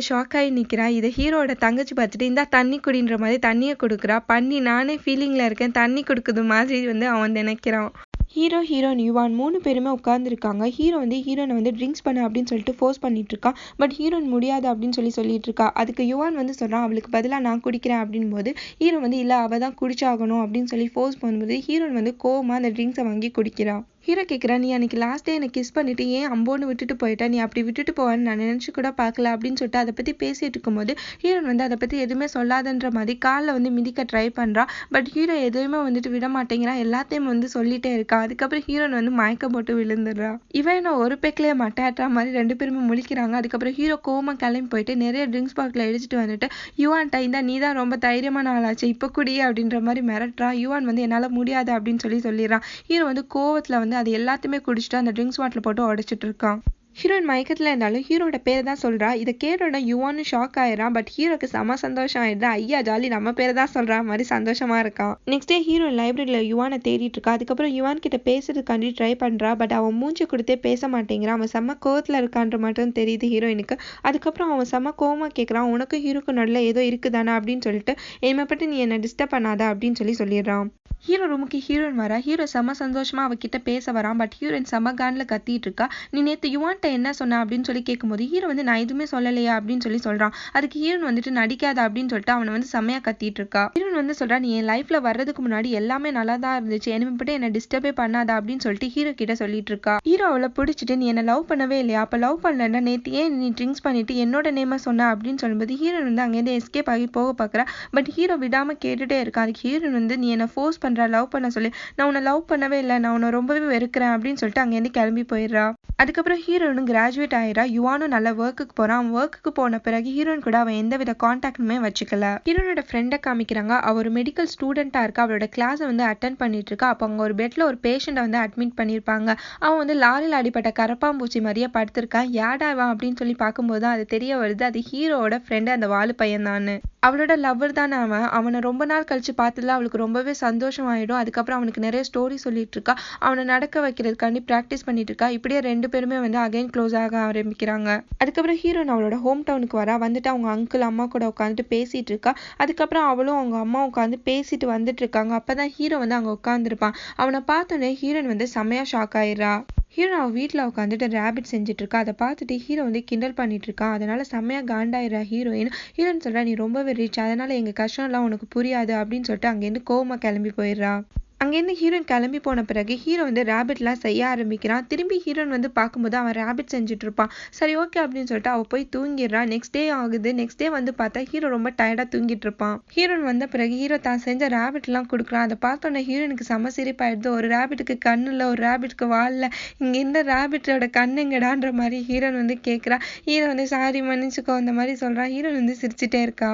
ஷாக் ஆகி நிக்கிறா. இதை ஹீரோட தங்கச்சி பார்த்துட்டு இந்தா தண்ணி குடின்ற மாதிரி தண்ணியை கொடுக்குறா. பண்ணி நானே ஃபீலிங்ல இருக்கேன், தண்ணி கொடுக்குது மாதிரி வந்து அவன் நினைக்கிறான். ஹீரோ ஹீரோயின் யுவான் 3 பேருமே உட்காந்துருக்காங்க. ஹீரோ வந்து ஹீரோனை வந்து ட்ரிங்க்ஸ் பண்ண அப்படின்னு சொல்லிட்டு ஃபோர்ஸ் பண்ணிட்டு இருக்கான். பட் ஹீரோயின் முடியாது அப்படின்னு சொல்லிட்டு இருக்கா. அதுக்கு யுவான் வந்து சொல்றான், அவளுக்கு பதிலாக நான் குடிக்கிறேன் அப்படின் போது ஹீரோ வந்து இல்லை அவள் தான் குடிச்சாகணும் அப்படின்னு சொல்லி ஃபோர்ஸ் பண்ணும்போது ஹீரோயின் வந்து கோவமா அந்த ட்ரிங்க்ஸை வாங்கி குடிக்கிறா. ஹீரோ கேட்குறா, நீ அன்னைக்கு லாஸ்ட் டே எனக்கு கிஸ் பண்ணிட்டு ஏன் அம்போன்னு விட்டுட்டு போயிட்டா, நீ அப்படி விட்டுட்டு போவான்னு நான் நினைச்சு கூட பார்க்கல அப்படின்னு சொல்லிட்டு அதை பத்தி பேசிட்டு இருக்கும்போது ஹீரோயின் வந்து அதை பத்தி எதுவுமே சொல்லாதன்ற மாதிரி காலில் வந்து மிதிக்க ட்ரை பண்றா. பட் ஹீரோ எதுவுமே வந்துட்டு விட மாட்டேங்கிறான். எல்லாத்தையும் வந்து சொல்லிட்டே இருக்கா. அதுக்கப்புறம் ஹீரோயின் வந்து மயக்கம் போட்டு விழுந்துடுறா. இவன் ஒரு பேக்லயே மட்டையாட்டுற மாதிரி 2 பேருமே முழிக்கிறாங்க. அதுக்கப்புறம் ஹீரோ கோவமா கிளம்பி போயிட்டு நிறைய ட்ரிங்க்ஸ் பாட்டில் எடுத்துட்டு வந்துட்டு யுவான்ட்ட இந்தா நீ தான் ரொம்ப தைரியமான ஆளாச்சு இப்போ குடி அப்படின்ற மாதிரி மிரட்டுறா. யுவான் வந்து என்னால முடியாது அப்படின்னு சொல்லிடுறான். ஹீரோ வந்து கோவத்துல வந்து அது எல்லாத்தையுமே குடிச்சிட்டு அந்த ட்ரிங்க்ஸ் பாட்டில் போட்டு உடைச்சிட்டு இருக்கான். ஹீரோயின் மயக்கத்துல இருந்தாலும் ஹீரோட பேரை தான் சொல்றா. இதை கேட்டோட யுவானும் ஷாக் ஆயிடுறான். பட் ஹீரோக்கு செம சந்தோஷம் ஆயிடுது. ஐயா ஜாலி, நம்ம பேரை தான் சொல்றா மாதிரி சந்தோஷமா இருக்கான். நெக்ஸ்ட் டே ஹீரோயின் லைப்ரரியில யுவானை தேடிட்டு இருக்கா. அதுக்கப்புறம் யுவான் கிட்ட பேசுறதுக்காண்டி ட்ரை பண்றா. பட் அவன் மூஞ்சி கொடுத்தே பேச மாட்டேங்கிறான். அவன் செம்ம கோவத்துல இருக்கான்ற மட்டும் தெரியுது ஹீரோயினுக்கு. அதுக்கப்புறம் அவன் செம்ம கோவமா கேட்கறான், உனக்கு ஹீரோக்கு நடுல ஏதோ இருக்குதானா அப்படின்னு சொல்லிட்டு இனிமேப்பட்டு நீ என்ன டிஸ்டர்ப் பண்ணாத அப்படின்னு சொல்லிடுறான். ஹீரோ ரூமுக்கு ஹீரோயின் வரா. ஹீரோ செம்ம சந்தோஷமா அவகிட்ட பேச வரான். பட் ஹீரோயின் செம்ம கான்ல கத்திட்டு இருக்கா. நீ நேத்து யுவான்ட்ட என்ன சொன்ன அப்படின்னு சொல்லி கேட்கும்போது ஹீரோ வந்து நான் எதுவுமே சொல்லலையா அப்படின்னு சொல்றான். அதுக்கு ஹீரோயின் வந்துட்டு நடிக்காத அப்படின்னு சொல்லிட்டு அவனை வந்து செம்மையா கத்திட்டு இருக்கா. ஹீரோயின் வந்து சொல்றா, நீ என் லைஃப்ல வர்றதுக்கு முன்னாடி எல்லாமே நல்லா தான் இருந்துச்சு, இனிமேட்டு என்ன டிஸ்டர்பே பண்ணாத அப்படின்னு சொல்லிட்டு ஹீரோ கிட்ட சொல்லிட்டு இருக்கா. ஹீரோ அவளை பிடிச்சிட்டு நீ என்ன லவ் பண்ணவே இல்லையா, அப்ப லவ் பண்ணலன்னா நேத்து ஏன் நீ ட்ரிங்க்ஸ் பண்ணிட்டு என்னோட நேம சொன்ன அப்படின்னு சொல்லும்போது ஹீரோயின் வந்து அங்கேருந்து எஸ்கேப் ஆகி போக பாக்குறா. பட் ஹீரோ விடாம கேட்டுட்டே இருக்கா. அதுக்கு ஹீரோயின் வந்து நீ என்ன ஃபோர்ஸ் லவ் பண்ண சொல்லி, நான் உன்னை லவ் பண்ணவே இல்லை, நான் உன்னை ரொம்பவே வெறுக்கிறேன் அப்படின்னு சொல்லிட்டு அங்கேருந்து கிளம்பி போயிடுறா. அதுக்கப்புறம் ஹீரோனும் கிராஜுவேட் ஆயிரா. யுவானும் நல்ல ஒர்க்குக்கு போறான். அவன் ஒர்க்குக்கு போன பிறகு ஹீரோயின் கூட அவன் எந்தவித கான்டாக்டுமே வச்சுக்கல. ஹீரோனோட ஃப்ரெண்டை காமிக்கிறாங்க. அவ ஒரு மெடிக்கல் ஸ்டூடெண்டா இருக்கா. அவளோட கிளாஸை வந்து அட்டென்ட் பண்ணிட்டு இருக்கா. அப்போ அங்க ஒரு பெட்ல ஒரு பேஷண்ட்டை வந்து அட்மிட் பண்ணியிருப்பாங்க. அவன் வந்து லாரியில் அடிப்பட்ட கரப்பாம்பூச்சி மாதிரியே படுத்திருக்கான். யாடா அவன் அப்படின்னு சொல்லி பார்க்கும்போது அது தெரிய வருது, அது ஹீரோவோட ஃப்ரெண்டு, அந்த வாலு பையன் தான். அவளோட லவ்வர் தானே அவன். அவனை ரொம்ப நாள் கழிச்சு பார்த்ததுல அவளுக்கு ரொம்பவே சந்தோஷம் ஆயிடும். அதுக்கப்புறம் அவனுக்கு நிறைய ஸ்டோரி சொல்லிட்டு இருக்கா. அவனை நடக்க வைக்கிறதுக்காண்டி ப்ராக்டிஸ் பண்ணிட்டு இருக்கா. இப்படியே 2 பேருமே வந்து அகைன் க்ளோஸ் ஆக ஆரம்பிக்கிறாங்க. அதுக்கப்புறம் ஹீரோயின் அவளோட ஹோம் டவுனுக்கு வரா. வந்துட்டு அவங்க அங்கிள் அம்மா கூட உட்காந்துட்டு பேசிட்டு இருக்கா. அதுக்கப்புறம் அவளும் அவங்க அம்மா உட்காந்து பேசிட்டு வந்துட்டு இருக்காங்க. அப்பதான் ஹீரோ வந்து அங்க உட்காந்துருப்பான். அவனை பார்த்தோன்னே ஹீரோயின் வந்து செம்மையா ஷாக் ஆயிடுறா. ஹீரோ அவ வீட்டில் உட்காந்துட்டு ரேபிட் செஞ்சுட்டு இருக்கா. அதை பார்த்துட்டு ஹீரோ வந்து கிண்டல் பண்ணிட்டு இருக்கான். அதனால செம்மையா காண்டாயிரா ஹீரோயின் சொல்றா, நீ ரொம்பவே ரிச், அதனால எங்க கஷ்டம்லாம் உனக்கு புரியாது அப்படின்னு சொல்லிட்டு அங்கேருந்து கோவமா கிளம்பி போயிடுறா. அங்கேருந்து ஹீரோயின் கிளம்பி போன பிறகு ஹீரோ வந்து ரேபிட்லாம் செய்ய ஆரம்பிக்கிறான். திரும்பி ஹீரோயின் வந்து பார்க்கும்போது அவன் ரேபிட் செஞ்சுட்டு இருப்பான். சரி ஓகே அப்படின்னு சொல்லிட்டு அவள் போய் தூங்கிடுறான். நெக்ஸ்ட் டே ஆகுது. நெக்ஸ்ட் டே வந்து பார்த்தா ஹீரோ ரொம்ப டயர்டாக தூங்கிட்டு இருப்பான். ஹீரோயின் வந்த பிறகு ஹீரோ தான் செஞ்ச ரேபிட்லாம் கொடுக்குறான். அதை பார்த்தோன்னே ஹீரோனுக்கு செம சிரிப்பாயிடுது. ஒரு ரேபிட்டுக்கு கண்ணு இல்லை, ஒரு ரேபிட்டுக்கு வால் இல்லை, இங்கே இந்த ரேபிட்டோட கண்ணுங்கடான்ற மாதிரி ஹீரோயின் வந்து கேட்குறா. ஹீரோ வந்து சாரி மன்னிச்சுக்கோ அந்த மாதிரி சொல்கிறான். ஹீரோயின் வந்து சிரிச்சுட்டே இருக்கா.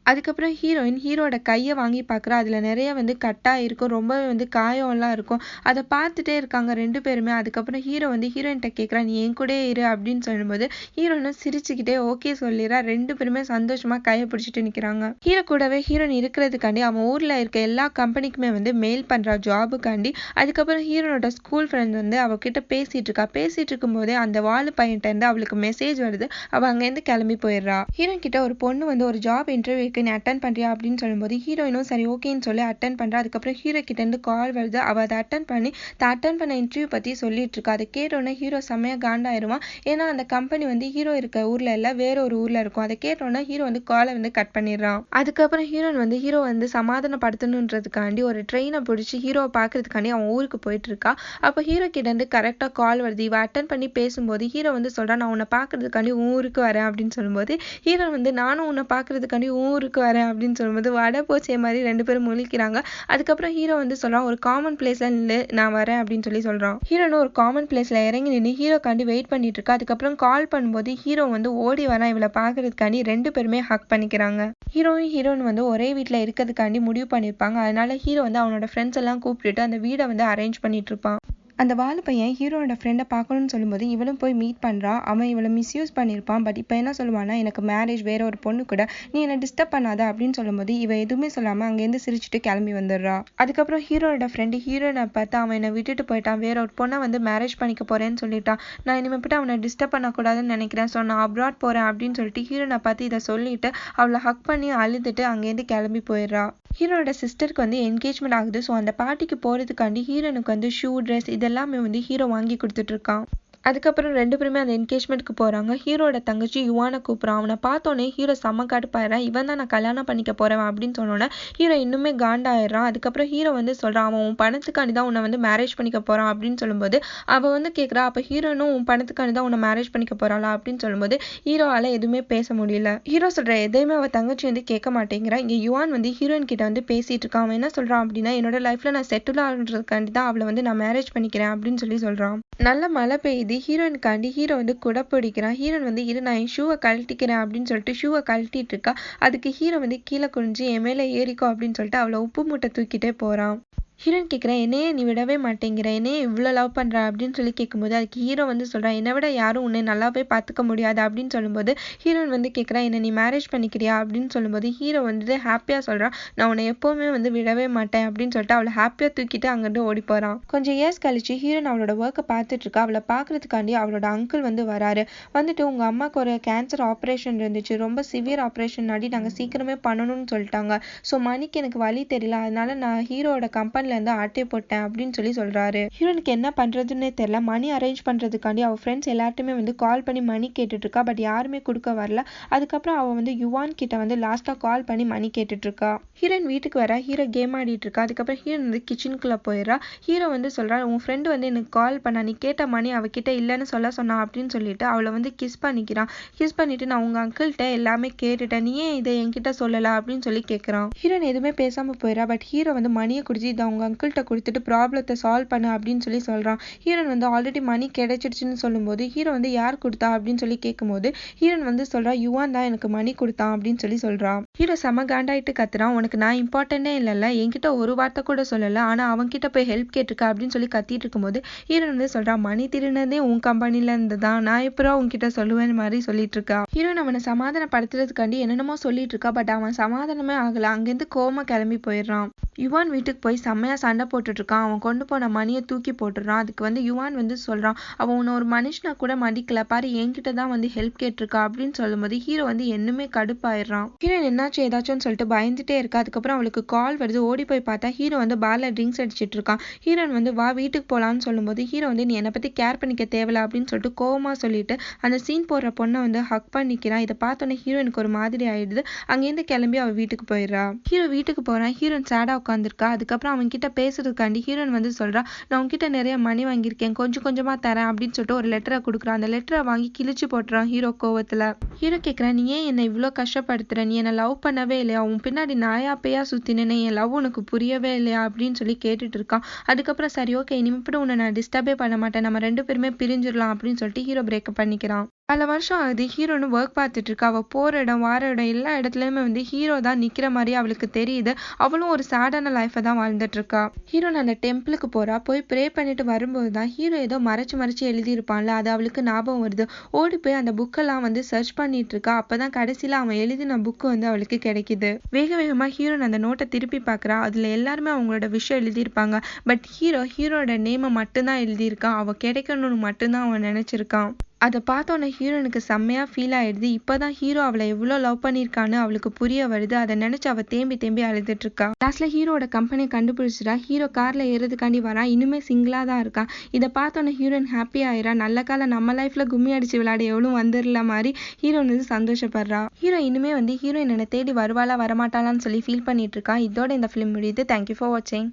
அதுக்கப்புறம் ஹீரோயின் ஹீரோட கையை வாங்கி பார்க்குறா. அதில் நிறைய வந்து கட்டாக இருக்கும், ரொம்பவே வந்து காயம்லாம் இருக்கும். அதை பார்த்துட்டே இருக்காங்க ரெண்டு பேருமே. அதுக்கப்புறம் ஹீரோ வந்து ஹீரோயின்கிட்ட கேட்குறா, நீ என் கூட இரு அப்படின்னு சொல்லும்போது ஹீரோயினும் சிரிச்சுக்கிட்டே ஓகே சொல்லிடுறா. ரெண்டு பேருமே சந்தோஷமாக கையை பிடிச்சிட்டு நிற்கிறாங்க. ஹீரோ கூடவே ஹீரோயின் இருக்கிறதுக்காண்டி அவன் ஊரில் இருக்க எல்லா கம்பெனிக்குமே வந்து மெயில் பண்ணுறா ஜாபுக்காண்டி. அதுக்கப்புறம் ஹீரோனோட ஸ்கூல் ஃப்ரெண்ட் வந்து அவகிட்ட பேசிகிட்டு இருக்கா. பேசிகிட்டு இருக்கும்போதே அந்த வாலு பையன்ட்ட இருந்து அவளுக்கு மெசேஜ் வருது. அவள் அங்கேருந்து கிளம்பி போயிடுறா. ஹீரோயின் கிட்ட ஒரு பொண்ணு வந்து ஒரு ஜாப் இன்டர்வியூ நீ அட்டன் பண்ணுறியா அப்படின்னு சொல்லும்போது ஹீரோயினும் சரி ஓகேன்னு சொல்லி அட்டன் பண்ணுறா. அதுக்கப்புறம் ஹீரோ கிட்டேருந்து கால் வருது. அவள் அதை அட்டன் பண்ண இன்டர்வியூ பற்றி சொல்லிட்டு இருக்கா. அதை கேட்டோன்னே ஹீரோ செம்மையாக காண்டாயிருவான். ஏன்னா அந்த கம்பெனி வந்து ஹீரோ இருக்க ஊரில் இல்லை, வேற ஒரு ஊரில் இருக்கும். அதை கேட்டோன்னே ஹீரோ வந்து காலை வந்து கட் பண்ணிடுறான். அதுக்கப்புறம் ஹீரோ வந்து சமாதானப்படுத்தணுன்றதுக்காண்டி ஒரு ட்ரெயினை பிடிச்சி ஹீரோவை பார்க்கறதுக்காண்டி அவன் ஊருக்கு போயிட்டு இருக்கா. அப்போ ஹீரோ கிட்டேருந்து கரெக்டாக கால் வருது. இவ அட்டன் பண்ணி பேசும்போது ஹீரோ வந்து சொல்கிறான், நான் உன்னை பார்க்கறதுக்காண்டி ஊருக்கு வரேன் அப்படின்னு சொல்லும்போது ஹீரோ வந்து நானும் உன்னை பார்க்கறதுக்காண்டி ஊருக்கு வரேன் அப்படின்னு சொல்லும்போது வடை போச்சே மாதிரி ரெண்டு பேரும் முழிக்கிறாங்க. அதுக்கப்புறம் ஹீரோ வந்து சொல்றான், ஒரு காமன் பிளேஸ்ல நின்று நான் வரேன் அப்படின்னு சொல்லி சொல்றான். ஹீரோனும் ஒரு காமன் பிளேஸ்ல இறங்கி நின்று ஹீரோக்காண்டி வெயிட் பண்ணிட்டு இருக்கா. அதுக்கப்புறம் கால் பண்ணும்போது ஹீரோ வந்து ஓடி வரான் இவளை பார்க்கறதுக்காண்டி. ரெண்டு பேருமே ஹக் பண்ணிக்கிறாங்க. ஹீரோயின் வந்து ஒரே வீட்டில் இருக்கிறதுக்காண்டி முடிவு பண்ணியிருப்பாங்க. அதனால ஹீரோ வந்து அவனோட ஃப்ரெண்ட்ஸ் எல்லாம் கூப்பிட்டுட்டு அந்த வீடை வந்து அரேஞ்ச் பண்ணிட்டு இருப்பான். அந்த வாலு பையன் ஹீரோனோட ஃப்ரெண்டை பார்க்கணும்னு சொல்லும்போது இவளும் போய் மீட் பண்ணுறான். அவன் இவளை மிஸ்யூஸ் பண்ணியிருப்பான். பட் இப்போ என்ன சொல்லுவான்னா, எனக்கு மேரேஜ், வேற ஒரு பொண்ணு கூட, நீ என்னை டிஸ்டர்ப் பண்ணாத அப்படின்னு சொல்லும்போது இவ எதுவுமே சொல்லாமல் அங்கேருந்து சிரிச்சுட்டு கிளம்பி வந்துடுறா. அதுக்கப்புறம் ஹீரோனோட ஃப்ரெண்டு ஹீரோனை பார்த்து அவன் என்னை விட்டுட்டு போயிட்டான், வேற ஒரு பொண்ணை வந்து மேரேஜ் பண்ணிக்க போறேன்னு சொல்லிட்டான், நான் இனிமேட்டு அவனை டிஸ்டர்ப் பண்ணக்கூடாதுன்னு நினைக்கிறேன், ஸோ நான் அப்ராட் போகிறேன் அப்படின்னு சொல்லிட்டு ஹீரோனை பார்த்து இதை சொல்லிட்டு அவளை ஹக் பண்ணி அழுதுட்டு அங்கேருந்து கிளம்பி போயிடுறா. ஹீரோட சிஸ்டருக்கு வந்து என்கேஜ்மெண்ட் ஆகுது. ஸோ அந்த பார்ட்டிக்கு போகிறதுக்காண்டி ஹீரோனுக்கு வந்து ஷூ, ட்ரெஸ் இதெல்லாமே வந்து ஹீரோ வாங்கி கொடுத்துட்டு இருக்கான். அதுக்கப்புறம் ரெண்டு பேருமே அந்த என்கேஜ்மெண்ட்க்கு போகிறாங்க. ஹீரோட தங்கச்சி யுவானை கூப்பிட்றான். அவனை பார்த்தோன்னே ஹீரோ செம்ம காட்டுப்பாயிறான். இவன் தான் நான் கல்யாணம் பண்ணிக்க போகிறவன் அப்படின்னு சொன்னோன்னே ஹீரோ இன்னுமே காண்டாயிடுறான். அதுக்கப்புறம் ஹீரோ வந்து சொல்கிறான், அவன் உன் பணத்துக்காண்டி தான் உன்னை வந்து மேரேஜ் பண்ணிக்க போகிறான் அப்படின்னு சொல்லும்போது அவள் வந்து கேட்குறா, அப்போ ஹீரோனும் உன் பணத்துக்காண்டி தான் உன்னை மேரேஜ் பண்ணிக்க போகிறாளா அப்படின்னு சொல்லும்போது ஹீரோவால் எதுவுமே பேச முடியல. ஹீரோ சொல்கிற எதையுமே அவள் தங்கச்சி வந்து கேட்க மாட்டேங்கிறா. இங்கே யுவான் வந்து ஹீரோயின் கிட்ட வந்து பேசிகிட்டு இருக்கான். அவன் என்ன சொல்கிறான் அப்படின்னா, என்னோட லைஃப்பில் நான் செட்டில் ஆகுறதுக்காண்டி தான் அவளை வந்து நான் மேரேஜ் பண்ணிக்கிறேன் அப்படின்னு சொல்கிறான். நல்ல மழை பெய்யுது. ஹீரோயினுக்காண்டி ஹீரோ வந்து குடை பிடிக்கிறான். ஹீரோயின் வந்து இரு நான் என் ஷூவை கழட்டிக்கிறேன் அப்படின்னு சொல்லிட்டு ஷூவை கழட்டிட்டு இருக்கா. அதுக்கு ஹீரோ வந்து கீழே குனிஞ்சு என் மேலே ஏறிக்கோ அப்படின்னு சொல்லிட்டு அவளை உப்பு மூட்டை தூக்கிட்டே போகிறான். ஹீரோயின் கேட்குறேன், என்னையே நீ விடவே மாட்டேங்கிற, என்னையே இவ்வளோ லவ் பண்ணுற அப்படின்னு சொல்லி கேட்கும்போது அதுக்கு ஹீரோ வந்து சொல்கிறான், என்னை விட யாரும் உன்னை நல்லாவே பார்த்துக்க முடியாது அப்படின்னு சொல்லும்போது ஹீரோயின் வந்து கேட்குறா, என்னை நீ மேரேஜ் பண்ணிக்கிறியா அப்படின்னு சொல்லும்போது ஹீரோ வந்து ஹாப்பியாக சொல்கிறான், நான் உன்னை எப்போவுமே வந்து விடவே மாட்டேன் அப்படின்னு சொல்லிட்டு அவளை ஹாப்பியாக தூக்கிட்டு அங்கிட்டு ஓடி போகிறான். கொஞ்சம் இயர்ஸ் கழிச்சு ஹீரோயின் அவளோட ஒர்க்கை பார்த்துட்டு இருக்கா. அவளை பார்க்கறதுக்காண்டி அவளோட அங்கிள் வந்து வராரு. வந்துட்டு உங்கள் அம்மாவுக்கு ஒரு கேன்சர் ஆப்ரேஷன் இருந்துச்சு, ரொம்ப சிவியர் ஆப்ரேஷன், நாங்கள் சீக்கிரமே பண்ணணும்னு சொல்லிட்டாங்க. ஸோ மணிக்கு எனக்கு வழி தெரியல, அதனால நான் ஹீரோட கம்பெனி இருந்து ஆட்டை போட்டேன் அப்படின்னு சொல்றாரு. ஹீரோனுக்கு என்ன பண்றதுன்னே தெரியல. மணி அரேஞ்ச் பண்றதுக்காண்டி அவ ஃப்ரெண்ட்ஸ் எல்லாருமே வந்து கால் பண்ணி மணி கேட்டுட்டு இருக்கா. பட் யாருமே கொடுக்க வரல. அதுக்கப்புறம் அவ வந்து யுவான் கிட்ட வந்து லாஸ்டா கால் பண்ணி மணி கேட்டுட்டு இருக்கா. ஹீரோயின் வீட்டுக்கு வர ஹீரோ கேம் ஆடிட்டு இருக்கா. அதுக்கப்புறம் ஹீரோயின் வந்து கிச்சனுக்குள்ள போயிடறா. ஹீரோ வந்து சொல்றா, உன் ஃப்ரெண்டு வந்து எனக்கு கால் பண்ணா, நீ கேட்ட மணி அவகிட்ட இல்லைன்னு சொன்னா அப்படின்னு சொல்லிட்டு அவளை வந்து கிஸ் பண்ணிக்கிறான். கிஸ் பண்ணிட்டு நான் உங்க அங்கிள்கிட்ட எல்லாமே கேட்டுட்டேன், நீ ஏன் இதை என்கிட்ட சொல்லல அப்படின்னு சொல்லி கேட்கறான். ஹீரோயின் எதுவுமே பேசாம போயிடறா. பட் ஹீரோ வந்து மணியை குடிச்சு இதை அவங்க அங்கிள்கிட்ட கொடுத்துட்டு ப்ராப்ளத்தை சால்வ் பண்ணு அப்படின்னு சொல்றான். ஹீரோன் வந்து ஆல்ரெடி மணி கிடைச்சிடுச்சுன்னு சொல்லும்போது ஹீரோ வந்து யார் கொடுத்தா அப்படின்னு சொல்லி கேட்கும்போது ஹீரோன் வந்து சொல்றா, யுவான் தான் எனக்கு மணி கொடுத்தான் அப்படின்னு சொல்றான். ஹீரோ செம காண்டாயிட்டு கத்துறான், உனக்கு நான் இம்பார்ட்டன்டே இல்லைல்ல, என்கிட்ட ஒரு வார்த்தை கூட சொல்லல, ஆனா அவன்கிட்ட போய் ஹெல்ப் கேட்டிருக்கா அப்படின்னு சொல்லி கத்திட்டு இருக்கும்போது ஹீரோன் வந்து சொல்றா, மணி திருநதே உன் கம்பெனில இருந்து தான், நான் எப்பறம் உன்கிட்ட சொல்லுவேன் மாதிரி சொல்லிட்டு இருக்கா. ஹீரோன் அவனை சமாதானப்படுத்துறதுக்காண்டி என்னென்னமோ சொல்லிட்டு இருக்கா. பட் அவன் சமாதானமே ஆகல. அங்கிருந்து கோவமா கிளம்பி போயிடுறான். யுவான் வீட்டுக்கு போய் செம்மையா செம்மையா சண்டை போட்டுட்டு இருக்கான். அவன் கொண்டு போன மணியை தூக்கி போட்டுடுறான். அதுக்கு வந்து யுவான் வந்து சொல்றான், அவன் உன்னை ஒரு மனுஷனா கூட மதிக்கல பாரு, என்கிட்ட தான் வந்து ஹெல்ப் கேட்டிருக்கா அப்படின்னு சொல்லும்போது ஹீரோ வந்து இன்னுமே கடுப்பாயிடுறான். ஹீரோயின் என்னாச்சு ஏதாச்சும்னு சொல்லிட்டு பயந்துட்டே இருக்கா. அதுக்கப்புறம் அவளுக்கு கால் வருது. ஓடி போய் பார்த்தா ஹீரோ வந்து பார்ல ட்ரிங்க்ஸ் அடிச்சிட்டு இருக்கான். ஹீரோயின் வந்து வா வீட்டுக்கு போலான்னு சொல்லும்போது ஹீரோ வந்து நீ என்னை பத்தி கேர் பண்ணிக்க தேவையில்ல அப்படின்னு சொல்லிட்டு கோவமா சொல்லிட்டு அந்த சீன் போடுற பொண்ணை வந்து ஹக் பண்ணிக்கிறான். இதை பார்த்தோன்னே ஹீரோயினுக்கு ஒரு மாதிரி ஆயிடுது. அங்கேருந்து கிளம்பி அவ வீட்டுக்கு போயிடுறா. ஹீரோ வீட்டுக்கு போறான். ஹீரோயின் சேடா உட்காந்துருக்கா. அதுக்கப்புறம் அவன் கிட்ட பேசுறதுக்காண்டி ஹீரோயின் வந்து சொல்றா, நான் உன்கிட்ட நிறைய மணி வாங்கியிருக்கேன், கொஞ்சம் கொஞ்சமா தரேன் அப்படின்னு சொல்லிட்டு ஒரு லெட்டரை கொடுக்குறான். அந்த லெட்டரை வாங்கி கிழிச்சு போட்டுறான் ஹீரோ கோவத்துல. ஹீரோ கேட்குறான், நீ ஏன் என்னை இவ்வளோ கஷ்டப்படுத்துற, நீ என்னை லவ் பண்ணவே இல்லையா, உன் பின்னாடி நாயா பேயா சுத்தினேனே, என் லவ் உனக்கு புரியவே இல்லையா அப்படின்னு சொல்லி கேட்டுட்டு இருக்கான். அதுக்கப்புறம் சரி ஓகே இனிமேட்டு உன்னை நான் டிஸ்டர்பே பண்ண மாட்டேன், நம்ம 2 பேருமே பிரிஞ்சிடலாம் அப்படின்னு சொல்லிட்டு ஹீரோ பிரேக்கப் பண்ணிக்கிறான். பல வருஷம் ஆகுது. ஹீரோன்னு ஒர்க் பார்த்துட்டு இருக்கா. அவள் போகிற இடம் வார இடம் எல்லா இடத்துலையுமே வந்து ஹீரோ தான் நிற்கிற மாதிரி அவளுக்கு தெரியுது. அவளும் ஒரு சேடான லைஃப்பை தான் வாழ்ந்துட்டு இருக்கா. ஹீரோன் அந்த டெம்பிளுக்கு போறா. போய் ப்ரே பண்ணிட்டு வரும்போது தான் ஹீரோ ஏதோ மறைச்சு மறைச்சு எழுதியிருப்பான்ல, அது அவளுக்கு ஞாபகம் வருது. ஓடி போய் அந்த புக்கெல்லாம் வந்து சர்ச் பண்ணிட்டு இருக்கா. அப்பதான் கடைசியில அவன் எழுதின புக்கு வந்து அவளுக்கு கிடைக்குது. வேக வேகமா ஹீரோன் அந்த நோட்டை திருப்பி பார்க்கறா. அதுல எல்லாருமே அவங்களோட விஷயம் எழுதியிருப்பாங்க. பட் ஹீரோட நேமை மட்டும்தான் எழுதியிருக்கான். அவ கிடைக்கணும்னு மட்டும்தான் அவன் நினைச்சிருக்கான். அதை பார்த்தோன்னே ஹீரோனுக்கு செம்மையா ஃபீல் ஆயிடுது. இப்போதான் ஹீரோ அவளை எவ்வளோ லவ் பண்ணியிருக்கான்னு அவளுக்கு புரிய வருது. அதை நினைச்சு அவள் தேம்பி தேம்பி அழுதுட்டு இருக்கா. லாஸ்ட்ல ஹீரோட கம்பெனியை கண்டுபிடிச்சிட்டா. ஹீரோ கார்ல ஏறதுக்காண்டி வரான். இன்னுமே சிங்கிளா தான் இருக்கான். இதை பார்த்தோன்னே ஹீரோயின் ஹாப்பி ஆயிரா. நல்ல காலம் நம்ம லைஃப்ல கும்மி அடிச்சு விளையாட எவ்வளோ வந்துடல மாதிரி ஹீரோன் வந்து சந்தோஷப்படுறா. ஹீரோ இன்னுமே வந்து ஹீரோயின் என்னை தேடி வருவாளா வரமாட்டாளான்னு சொல்லி ஃபீல் பண்ணிட்டு இருக்கான். இதோட இந்த ஃபிலிம் முடியுது. தேங்க்யூ ஃபார் வாட்சிங்.